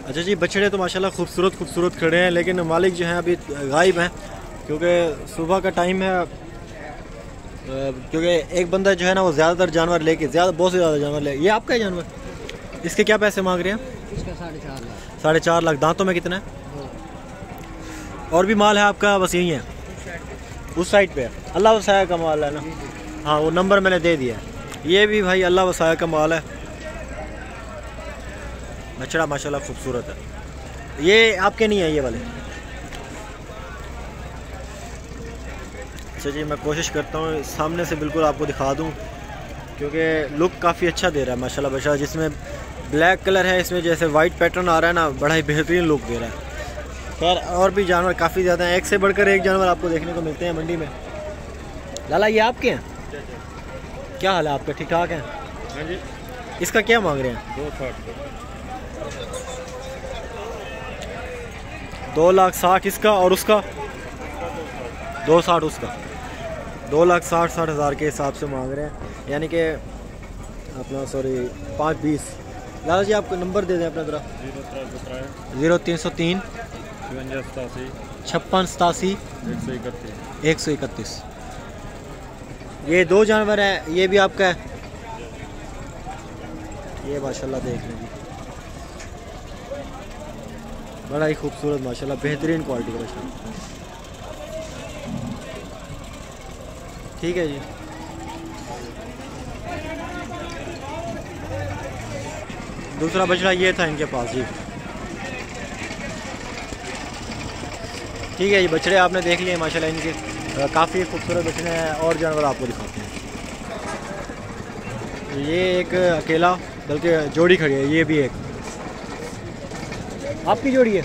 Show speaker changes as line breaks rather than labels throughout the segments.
अच्छा जी, बछड़े तो माशाल्लाह खूबसूरत खड़े हैं, लेकिन मालिक जो हैं अभी गायब हैं, क्योंकि सुबह का टाइम है। क्योंकि एक बंदा जो है ना वो ज़्यादातर जानवर लेके बहुत से ज़्यादा जानवर ले। ये आपका है जानवर? इसके क्या पैसे मांग रहे हैं?
इसका 4.5 लाख।
4.5 लाख। दांतों में कितना है? और भी माल है आपका? बस यही है उस साइड पे? अल्लाह वसाया का माल है ना? हाँ, वो नंबर मैंने दे दिया है। ये भी भाई अल्लाह वसाया का माल है। बछड़ा माशाल्लाह खूबसूरत है। ये आपके नहीं है ये वाले? अच्छा जी, मैं कोशिश करता हूँ सामने से बिल्कुल आपको दिखा दूँ, क्योंकि लुक काफ़ी अच्छा दे रहा है माशाल्लाह बछड़ा। जिसमें ब्लैक कलर है, इसमें जैसे वाइट पैटर्न आ रहा है ना, बड़ा ही बेहतरीन लुक दे रहा है। खैर और भी जानवर काफ़ी ज़्यादा हैं, एक से बढ़कर एक जानवर आपको देखने को मिलते हैं मंडी में। लाला ये आपके हैं? क्या हाल है आपका? ठीक ठाक है?
हाँ जी।
इसका क्या मांग रहे हैं? 2,60,000 इसका, और उसका 2,60,000 उसका। 2,60,000 के हिसाब से मांग रहे हैं, यानी कि अपना 520। लाला जी आपको नंबर दे दें अपना ज़रा। 0303 56 87 131। ये दो जानवर हैं, ये भी आपका है? ये माशाल्लाह देख लें जी, बड़ा ही खूबसूरत माशाल्लाह बेहतरीन क्वालिटी का बछड़ा। ठीक है जी। दूसरा बछड़ा ये था इनके पास जी। ठीक है जी, बछड़े आपने देख लिए माशाल्लाह, इनके काफ़ी खूबसूरत बछड़े हैं। और जानवर आपको दिखाते हैं। ये एक अकेला, बल्कि जोड़ी खड़ी है। ये भी एक आपकी जोड़ी है?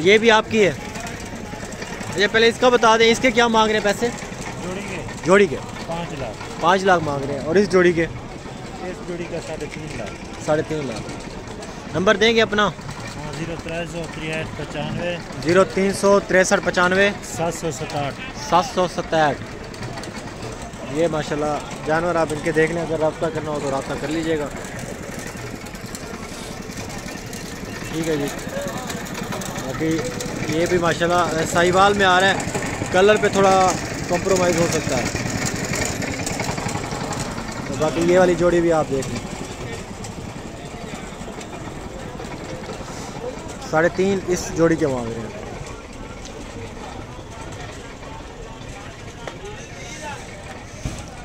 ये भी आपकी है? ये पहले इसका बता दें, इसके क्या मांग रहे हैं पैसे? जोड़ी के
5 लाख।
5 लाख मांग रहे हैं। और इस जोड़ी के?
इस जोड़ी का 3.5 लाख।
3.5 लाख। नंबर देंगे अपना?
0363 95
0363 95
767।
ये माशाल्लाह जानवर आप इनके देख लें, अगर रब्ता करना हो तो रब्ता कर लीजिएगा। ठीक है जी। बाकी ये भी माशाल्लाह साहिवाल में आ रहा है, कलर पे थोड़ा कॉम्प्रोमाइज़ हो सकता है। तो बाकी ये वाली जोड़ी भी आप देख लें। 3.5 इस जोड़ी के मांग रहे हैं।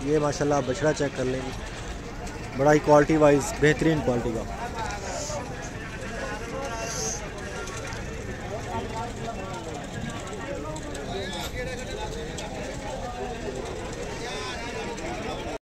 ये माशाल्लाह बछड़ा चेक कर लेंगे, बड़ा ही क्वालिटी वाइज बेहतरीन क्वालिटी का।